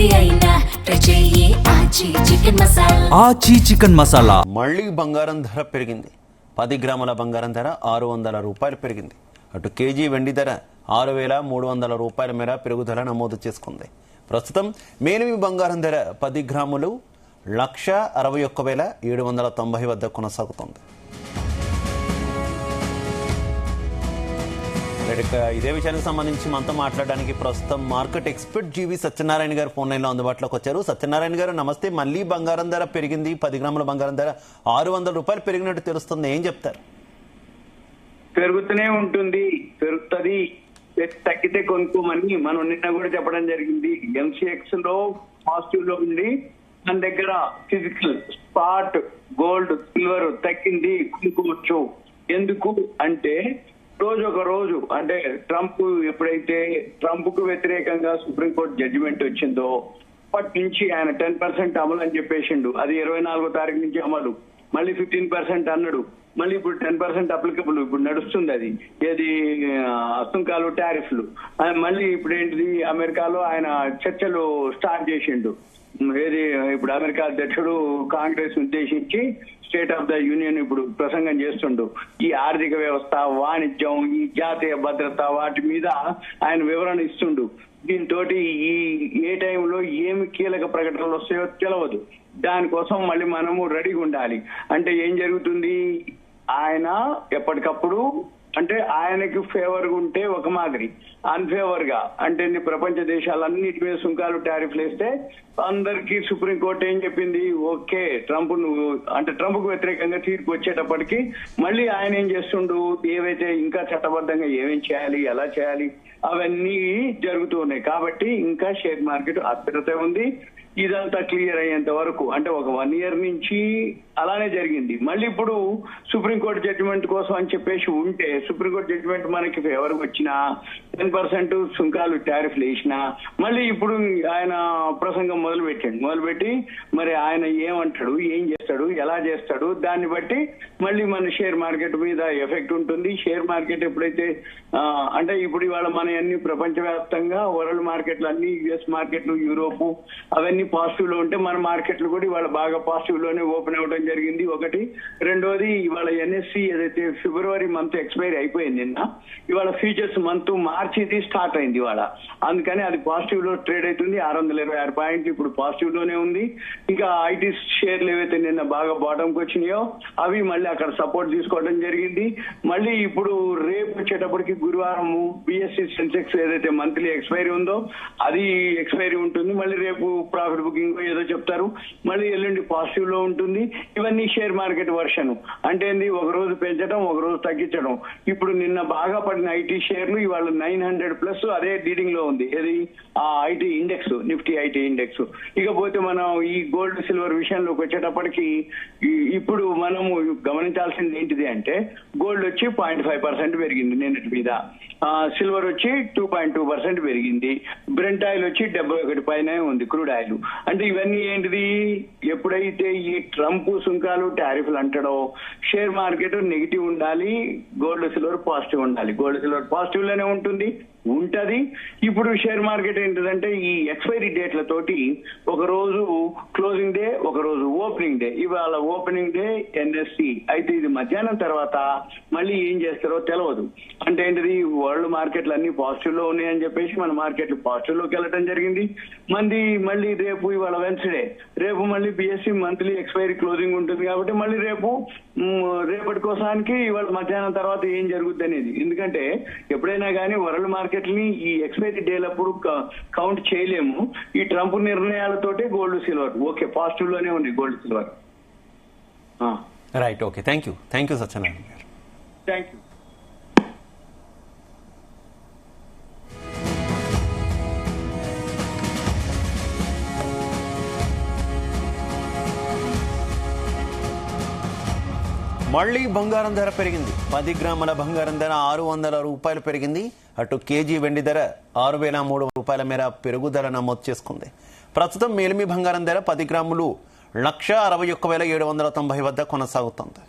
ఏది అయినా ట్రై చెయ్యి ఆచి చికెన్ మసాలా. ఆచి చికెన్ మసాలా. మళ్ళీ బంగారం ధర పెరిగింది. 10 గ్రాముల బంగారం ధర 600 రూపాయలు పెరిగింది. అటు కేజీ వెండి ధర 6,300 రూపాయల మేర పెరుగుదల నమోదు చేసుకుంది. ప్రస్తుతం మేలిమి బంగారం ధర 10 గ్రాములు 1,61,790 వద్ద కొనసాగుతోంది. ఇదే విషయానికి సంబంధించి మనతో మాట్లాడడానికి ప్రస్తుతం మార్కెట్ ఎక్స్పర్ట్ జీవి సత్యనారాయణ గారు ఫోన్ లైన్ లో అందుబాటులోకి వచ్చారు. సత్యనారాయణ గారు నమస్తే. మళ్ళీ బంగారం ధర పెరిగింది. 10 గ్రాముల బంగారం ధర 600 రూపాయలు పెరిగినట్టు తెలుస్తుంది. ఏం చెప్తారు? పెరుగుతూనే ఉంటుంది, పెరుగుతుంది. తగ్గితే కొనుక్కోమని మనం నిన్న కూడా చెప్పడం జరిగింది. ఎంసీఎక్స్ లో పాజిటివ్ లో ఉంది. మన దగ్గర ఫిజికల్ స్పాట్ గోల్డ్ సిల్వర్ తగ్గింది, కొనుక్కోవచ్చు. ఎందుకు అంటే రోజు ఒక రోజు అంటే ట్రంప్ ఎప్పుడైతే ట్రంప్ కు వ్యతిరేకంగా సుప్రీంకోర్టు జడ్జిమెంట్ వచ్చిందో అప్పటి నుంచి ఆయన 10% అమలు అని చెప్పేసిండు. అది 24వ తారీఖు నుంచి అమలు. మళ్ళీ 15% అన్నాడు. మళ్ళీ ఇప్పుడు 10% అప్లికబుల్ ఇప్పుడు నడుస్తుంది. అది ఏది సుంకాలు టారిఫ్లు. మళ్ళీ ఇప్పుడు ఏంటిది అమెరికాలో ఆయన చర్చలు స్టార్ట్ చేసిండు. ఏది ఇప్పుడు అమెరికా అధ్యక్షుడు కాంగ్రెస్ ఉద్దేశించి స్టేట్ ఆఫ్ ద యూనియన్ ఇప్పుడు ప్రసంగం చేస్తుండు. ఈ ఆర్థిక వ్యవస్థ, వాణిజ్యం, ఈ జాతీయ భద్రత వాటి మీద ఆయన వివరణ ఇస్తుండు. దీంతో ఈ ఏ టైంలో ఏమి కీలక ప్రకటనలు వస్తాయో తెలియదు. దానికోసం మళ్ళీ మనము రెడీగా ఉండాలి. అంటే ఏం జరుగుతుంది, ఆయన ఎప్పటికప్పుడు అంటే ఆయనకి ఫేవర్ గా ఉంటే ఒక మాదిరి, అన్ఫేవర్ గా అంటే ప్రపంచ దేశాలన్నిటి మీద సుంకాలు టారిఫ్లు వేస్తే అందరికీ సుప్రీంకోర్టు ఏం చెప్పింది, ఓకే ట్రంప్ నువ్వు అంటే ట్రంప్ కు వ్యతిరేకంగా తీర్పు వచ్చేటప్పటికి మళ్ళీ ఆయన ఏం చేస్తుండు, ఏవైతే ఇంకా చట్టబద్ధంగా ఏమేం చేయాలి, ఎలా చేయాలి అవన్నీ జరుగుతూ ఉన్నాయి. కాబట్టి ఇంకా షేర్ మార్కెట్ అస్థిరత ఉంది. ఇదంతా క్లియర్ అయ్యేంత వరకు అంటే ఒక 1 year నుంచి అలానే జరిగింది. మళ్ళీ ఇప్పుడు సుప్రీంకోర్టు జడ్జిమెంట్ కోసం అని చెప్పేసి ఉంటే సుప్రీంకోర్టు జడ్జిమెంట్ మనకి ఫేవర్ వచ్చినా 10% సుంకాలు టారిఫ్లు వేసినా మళ్ళీ ఇప్పుడు ఆయన ప్రసంగం మొదలుపెట్టి మరి ఆయన ఏమంటాడు, ఏం చేస్తాడు, ఎలా చేస్తాడు, దాన్ని బట్టి మళ్ళీ మన షేర్ మార్కెట్ మీద ఎఫెక్ట్ ఉంటుంది. షేర్ మార్కెట్ ఎప్పుడైతే అంటే ఇప్పుడు ఇవాళ మన అన్ని ప్రపంచవ్యాప్తంగా వరల్డ్ మార్కెట్లు అన్ని యుఎస్ మార్కెట్లు, యూరోప్ అవన్నీ పాజిటివ్ లో ఉంటే మన మార్కెట్లు కూడా ఇవాళ బాగా పాజిటివ్ లోనే ఓపెన్ అవ్వడం జరిగింది. ఒకటి. రెండోది ఇవాళ ఎన్ఎస్సి ఏదైతే ఫిబ్రవరి మంత్ ఎక్స్పైరీ అయిపోయింది నిన్న, ఇవాళ ఫ్యూచర్స్ మంత్ మార్చిది స్టార్ట్ అయింది ఇవాళ. అందుకని అది పాజిటివ్ లో ట్రేడ్ అవుతుంది. 626 పాయింట్లు ఇప్పుడు పాజిటివ్ లోనే ఉంది. ఇంకా ఐటీ షేర్లు ఏవైతే నిన్న బాగా బాటంకి వచ్చినాయో అవి మళ్ళీ అక్కడ సపోర్ట్ తీసుకోవడం జరిగింది. మళ్ళీ ఇప్పుడు రేపు వచ్చేటప్పటికి గురువారం బిఎస్సి సెన్సెక్స్ ఏదైతే మంత్లీ ఎక్స్పైరీ ఉందో అది ఎక్స్పైరీ ఉంటుంది. మళ్ళీ రేపు ప్రాఫిట్ బుకింగ్ ఏదో చెప్తారు. మళ్ళీ ఎల్లుండి పాజిటివ్ లో ఉంటుంది. ఇవన్నీ షేర్ మార్కెట్ వర్షన్. అంటే ఒక రోజు పెంచడం, ఒక రోజు తగ్గించడం. ఇప్పుడు నిన్న బాగా పడిన ఐటీ షేర్లు ఇవాళ 900+ అదే లీడింగ్ లో ఉంది. ఏది ఆ IT index, Nifty IT index. ఇకపోతే మనం ఈ గోల్డ్ సిల్వర్ విషయంలోకి వచ్చేటప్పటికి ఇప్పుడు మనము గమనించాల్సింది ఏంటిది అంటే గోల్డ్ వచ్చి 0.5% పెరిగింది నిన్నటి మీద. సిల్వర్ వచ్చి 2.2% పెరిగింది. బ్రెంట్ ఆయిల్ వచ్చి 71 పైన ఉంది, క్రూడ్ ఆయిల్. అంటే ఇవన్నీ ఏంటిది, ఎప్పుడైతే ఈ ట్రంప్ సుంకాలు టారిఫ్లు అంటాడో షేర్ మార్కెట్ నెగిటివ్ ఉండాలి, గోల్డ్ సిల్వర్ పాజిటివ్ ఉండాలి. గోల్డ్ సిల్వర్ పాజిటివ్ లోనే ఉంటది. ఇప్పుడు షేర్ మార్కెట్ ఏంటిదంటే ఈ ఎక్స్పైరీ డేట్లతోటి ఒక రోజు క్లోజింగ్ డే, ఒక రోజు ఓపెనింగ్ డే. ఇవాళ ఓపెనింగ్ డే ఎన్ఎస్సి అయితే ఇది మధ్యాహ్నం తర్వాత మళ్ళీ ఏం చేస్తారో తెలియదు. అంటే ఏంటిది, వరల్డ్ మార్కెట్లు అన్ని పాజిటివ్ లో ఉన్నాయని చెప్పేసి మన మార్కెట్లు పాజిటివ్ లోకి వెళ్ళడం జరిగింది. మళ్ళీ రేపు ఇవాళ వెన్స్డే, రేపు మళ్ళీ బిఎస్సి మంత్లీ ఎక్స్పైరీ క్లోజింగ్ ఉంటుంది. కాబట్టి మళ్ళీ రేపటి కోసానికి ఇవాళ మధ్యాహ్నం తర్వాత ఏం జరుగుద్ది అనేది. ఎందుకంటే ఎప్పుడైనా కానీ వరల్డ్ మార్కెట్ని ఈ ఎక్స్పైరీ డేలప్పుడు కౌంట్ చేయలేము. ఈ ట్రంప్ నిర్ణయాలతోటే గోల్డ్ సిల్వర్ ఓకే పాజిటివ్ లోనే ఉంది gold silver. Right, okay, thank you Satyanarayana garu. Thank you. మళ్ళీ బంగారం ధర పెరిగింది. 10 గ్రాముల బంగారం ధర 600 రూపాయలు పెరిగింది. అటు కేజీ వెండి ధర 6,300 రూపాయల మేర పెరుగుదల నమోదు చేసుకుంది. ప్రస్తుతం మేలిమి బంగారం ధర 10 గ్రాములు 1,61,790 వద్ద కొనసాగుతోంది.